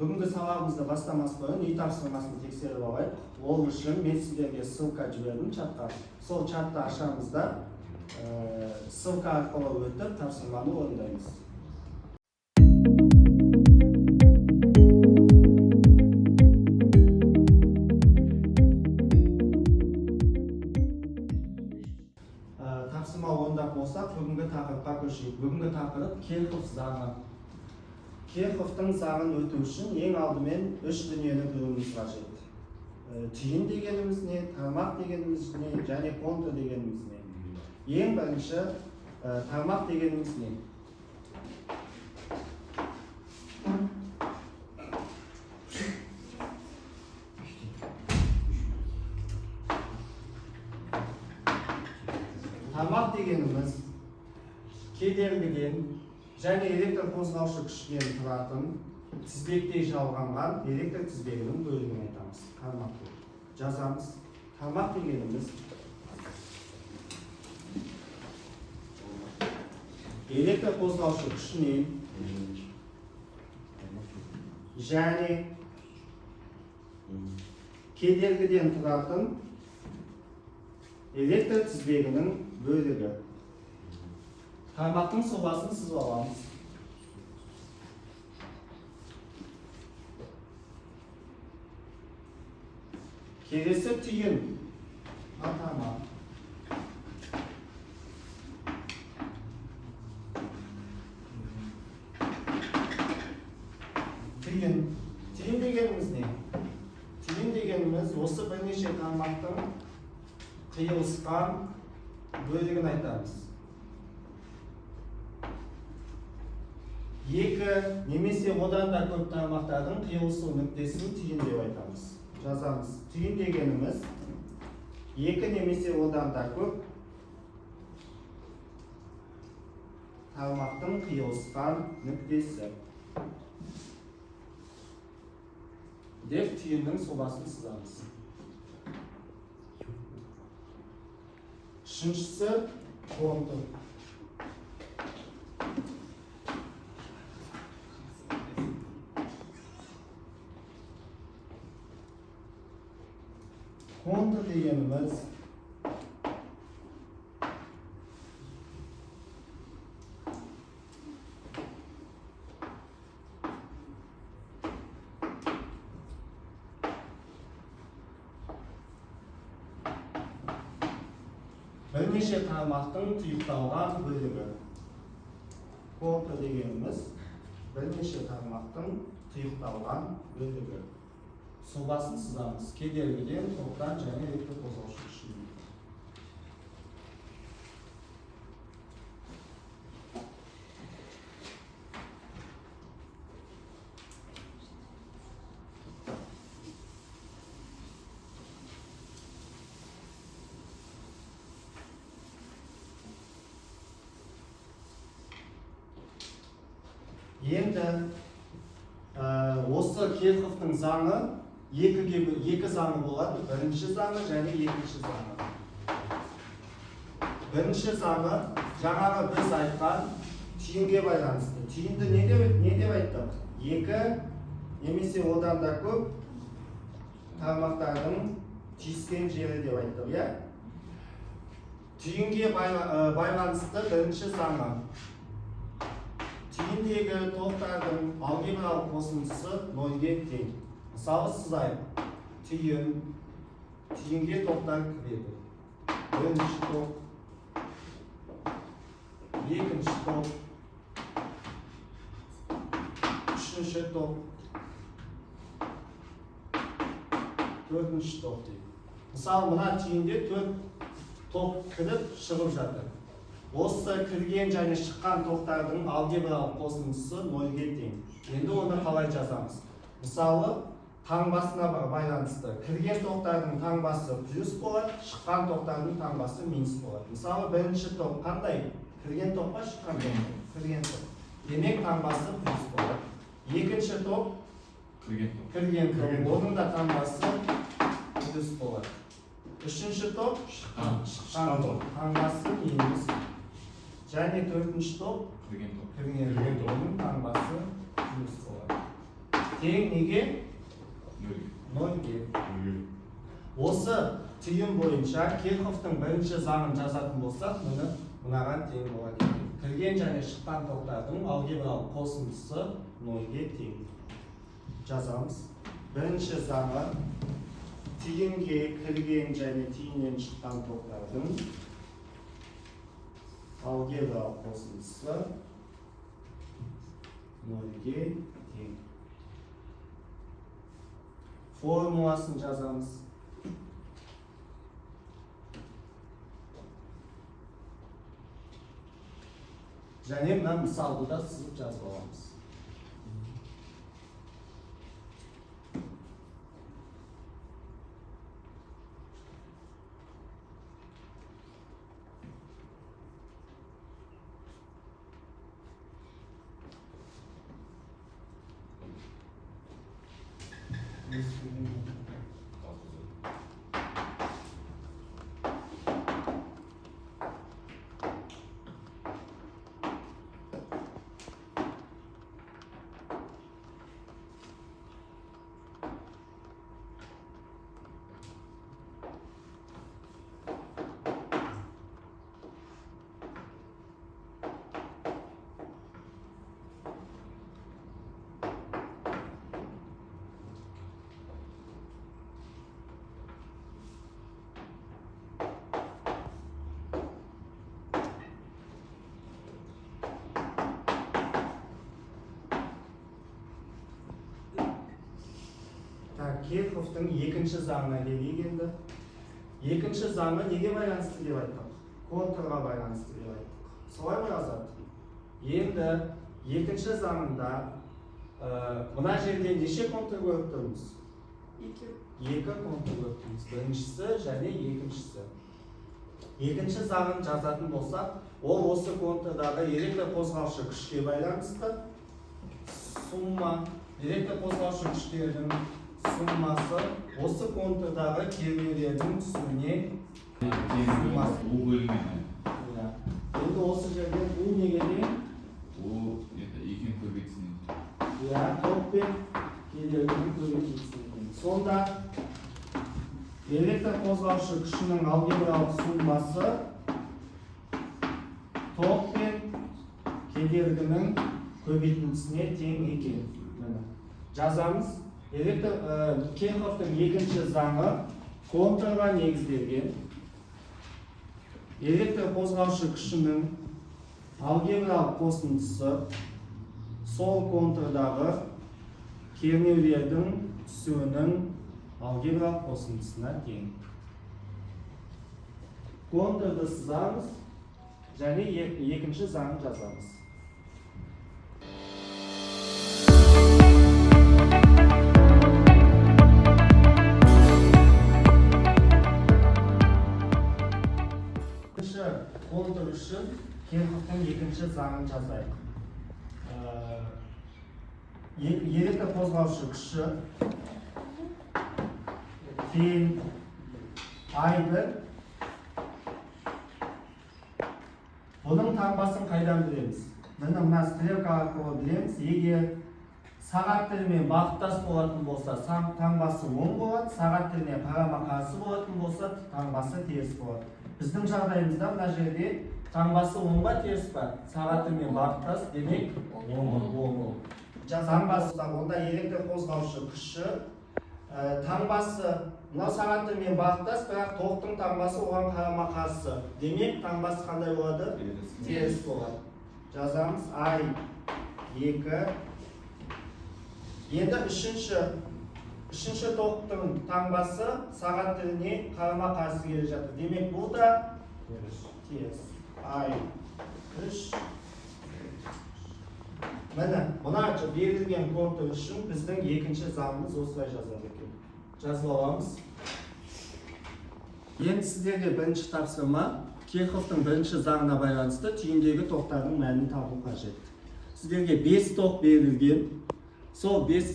Бүгінгі сабағымызды бастамас бұрын үй тапсырмасын тексеріп алайық. Ол үшін мен сіздерге ссылка жібердім чатқа. Сол чатты ашамыз да ссылка арқылы өтіп тапсырманы орындаймыз. Тапсырма орындап болсақ, бүгінгі тақырыпқа көшейік. Бүгінгі тақырып Керхов заңы. Керховтың заңын өту үшін ең алдымен үш дүниені білуіміз қажет. Түйін дегеніміз не, тармақ дегеніміз не, және контур дегеніміз не. Ең бірінші тармақ дегеніміз не. Тармақ дегеніміз кедергіден және электр қозғаушы күшінен тұратын тізбектей жалғанған электр тізбегінің бөлігін айтамыз. Тармақ жазамыз. Тармақ дегеніміз электр қозғаушы күшінен және кедергіден тұратын электр тізбегінің бөлігі. Тармақтың сұлбасын сызып аламыз. Келесі түйін. Тармақ. Түйін. Түйін дегеніміз не? Түйін дегеніміз осы бірнеше тармақтың қиылысқан бөлігін айтамыз. Екі немесе одан да көп тармақтардың қиылысу нүктесін түйін деп айтамыз. Жазамыз. Түйін дегеніміз екі немесе одан да көп тармақтың қиылысқан нүктесі деп түйіннің сұлбасын сызамыз. Үшіншісі контур. Контур дегеніміз бірнеше тармақтың тұйықталған бөлігі. Контур дегеніміз бірнеше тармақтың тұйықталған бөлігі. Сұлбасын сызамыз. Кедергіден, токтан және электр қозғаушы күшінен. Енді осы Керховтың заңы екі заңы болады. Бірінші заңы және екінші заңы. Бірінші заңы жаңағы біз айтқан түйінге байланысты. Түйінді не деп айттық? Екі немесе одан да көп тармақтардың түйіскен жері деп айттық, иә? Түйінге байланысты бірінші заңы. Түйіндегі тоқтардың алгебралық қосындысы нөлге тең. Мысалы сызайық. Түйінге тоқтар кіреді. Бірінші тоқ, екінші тоқ, үшінші тоқ, төртінші тоқ дейді. Мысалы мына түйінде төрт тоқ кіріп шығып жатыр. Осы кірген және шыққан тоқтардың алгебралық қосындысы нөлге тең. Енді оны қалай жазамыз? Мысалы, таңбасына байланысты. Кірген тоқтардың таңбасы плюс болады, шыққан тоқтардың таңбасы минус болады. Мысалы, бірінші тоқ қандай? Кірген тоқ па, шыққан тоқ? Кірген тоқ. Демек таңбасы плюс болады. Екінші тоқ? Кірген тоқ. Оның да таңбасы плюс болады. Үшінші тоқ? Шыққан тоқ. Таңбасы минус. Және төртінші топ кірген топтың таңбасы плюс болады. тең неге? 0-ге. Осы түйін бойынша Кирховтың бірінші заңын жазатын болсақ, мынаған тең болады екен. Кірген және шыққан токтардың алгебралық қосындысы 0-ге тең. Жазамыз. Бірінші заңы түйінге кірген және түйіннен шыққан токтардың алгебралық қосындысы 0-ге тең. Формуласын жазамыз. Және мына мысалды да сызып жазып аламыз. Кирховтың екінші заңына келейік енді. Екінші заңы неге байланысты деп айттық? Контурға байланысты деп айттық. Солай ма жазады? Енді екінші заңында мына жерде неше контур көріп тұрмыз? Екі контур көріп тұрмыз. Біріншісі және екіншісі. Екінші заңын жазатын болсақ, ол осы контурдағы электр қозғаушы күшке байланысты. Сумма электр қозғаушы күштердің суммасы осы контурдағы кернеулердің түсуіне суммасы. Енді осы жерде бұл неге дейін? Ол екінің көбейтісіне. Ток пен кернеудің көбейтісіне. Сонда электр қозғаушы күшінің алгебралық суммасы ток пен кедергінің көбейтіндісіне тең екен. Жазамыз. Кирховтың екінші заңы контурға негізделген. Электр қозғаушы күшінің алгебралық қосындысы сол контурдағы кернеулердің түсуінің алгебралық қосындысына тең. Контурды сызамыз және екінші заңын жазамыз. Контур үшін Кирховтың екінші заңын жазайық. Электр қозғаушы күші тең I1. Бұның таңбасын қайдан білеміз? Мына стрелка арқылы білеміз. Егер сағат тілімен бағыттас болатын болса, таңбасы оң болады, сағат тіліне қарама қарсы болатын болса, таңбасы теріс болады. Біздің жағдайымызда мына жерде таңбасы оң ба теріс па? Сағат тілімен бағыттас, демек оң. Таңбасы онда электр қозғаушы күші таңбасы мына сағат тілімен бағыттас, бірақ токтың таңбасы оған қарама қарсы. Демек таңбасы қандай болады? Теріс болады. Жазамыз I2. Енді үшінші токтың таңбасы сағат тіліне қарама қарсы келе жатыр. Демек бұл да теріс. I3. Міне, мына берілген контур үшін біздің екінші заңымыз осылай жазады екен. Жазып аламыз. Енді сіздерге бірінші тапсырма Кирховтың бірінші заңына байланысты түйіндегі токтардың мәнін табу қажет. Сіздерге 5 ток берілген. Сол 5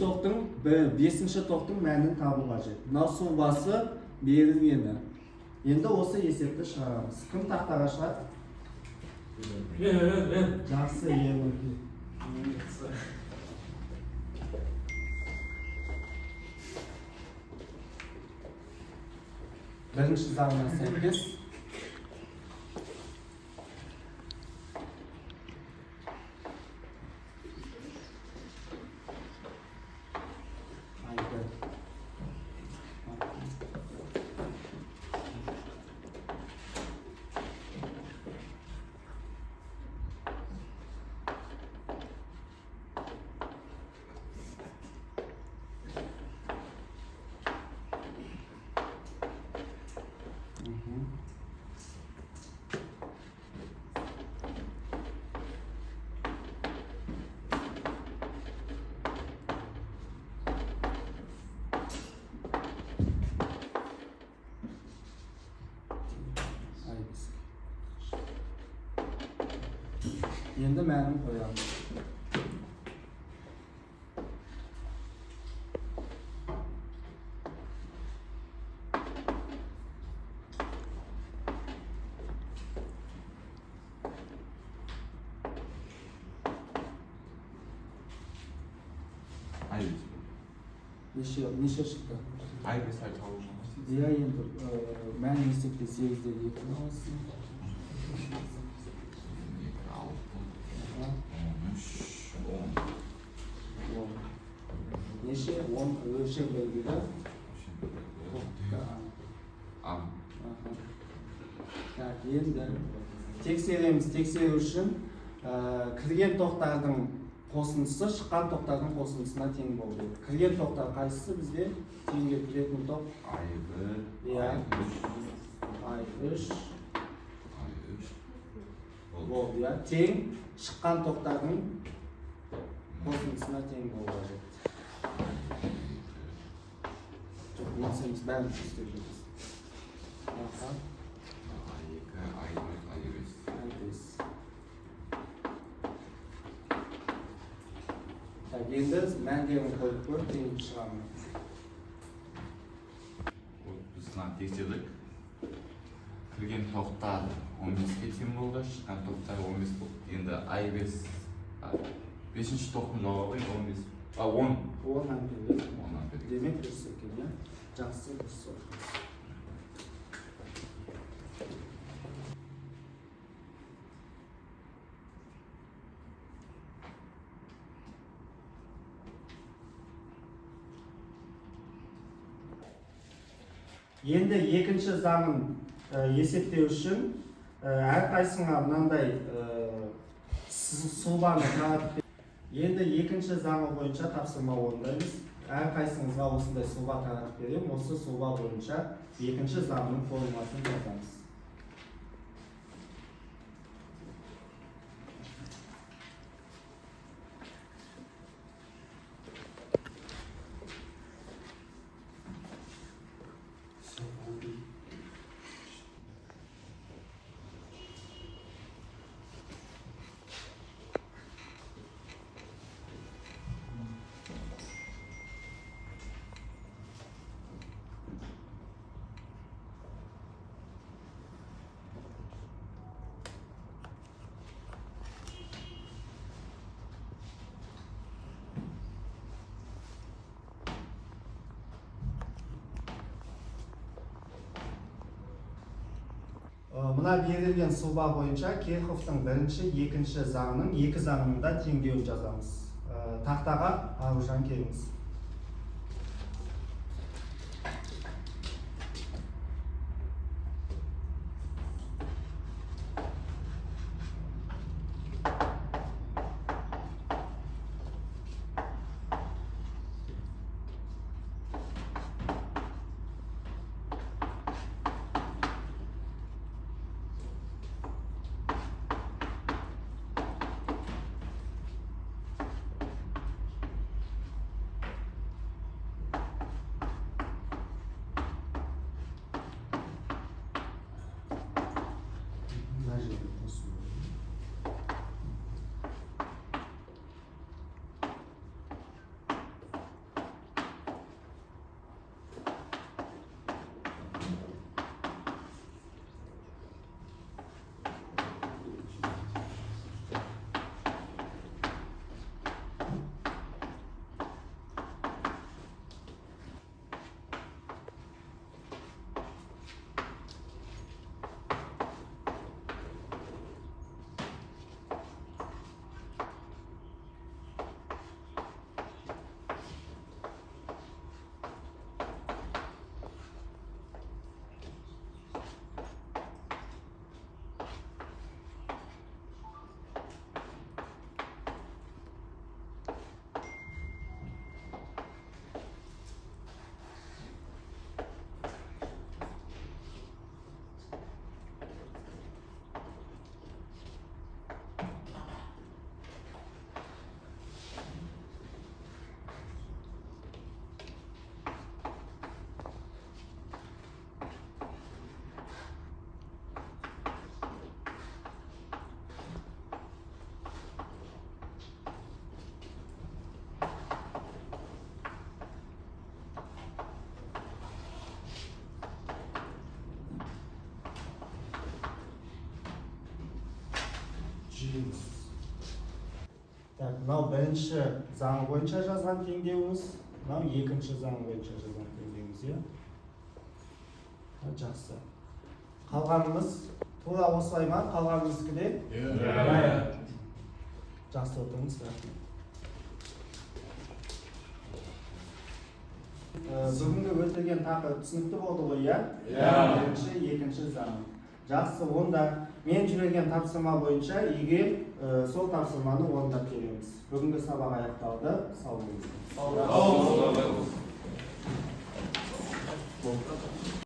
токтың 5-ші токтың мәнін табу қажет. Мынау сұлбасы берілгені. Енді осы есепті шығарамыз. Кім тақтаға шығады? Жақсы, ең Birinchi zangına sәйкес Endi ma'lum qo'yamiz. Necha chiqdi? Aybe sal tavuşlamış. Ya endi ma'lum hisobda 8'de 2 olsun. 10. Neşe 10 ölçek belgide. Endi tekshiramiz. Tekshirish uchun kirgan to'xtarding qo'shimchasi chiqqan to'xtarding qo'shimchasiga teng bo'ldi. Kirgan to'xtar qaysisi bizga teng keladigan to'q? I3 bo'ldi ya. Teng chiqqan to'xtarding qo'shimchasiga teng bo'ladi. Nasılmış ben istiyoruz. Aha. Endi men degan qo'yib ko'r, teng chiqaman. Biz bilan tekshirdik. Kirgan to'xtar 15 ga teng bo'ldi, chiqqan to'xtar 15 bo'ldi. Endi I5 5-chi to'xtam javobi 15. 10. 10 ampere. Demek kesilgan. Жақсы болсын. Енді екінші заңын есептеу үшін әрқайсыңа мынандай сұлбаны таратып. Енді екінші заңы бойынша тапсырма орындаймыз. Әрқайсыңызға осындай сұлба таратып беремін. Осы сұлба бойынша екінші заңның формуласын жазамыз. Mına berilген сұлба бойынша Керховтың бірінші, екінші заңның екі заңының да теңдеуін жазамыз. Тақтаға Аружан келіңіз. теңдеуіміз. Так, мынау бірінші заң бойынша жазған теңдеуіміз, мынау екінші заң бойынша жазған теңдеуіміз, иә? Жақсы. Қалғанымыз тура осылай ма? Қалғанымыздікі де? Жақсы отырыңыз. Бүгінгі өтілген тақырып түсінікті болды ғой, иә? Бірінші, екінші заң. Жақсы, онда мен жіберген тапсырма бойынша үйге сол тапсырманы орындап келеміз. Бүгінгі сабақ аяқталды. Сау болыңыздар.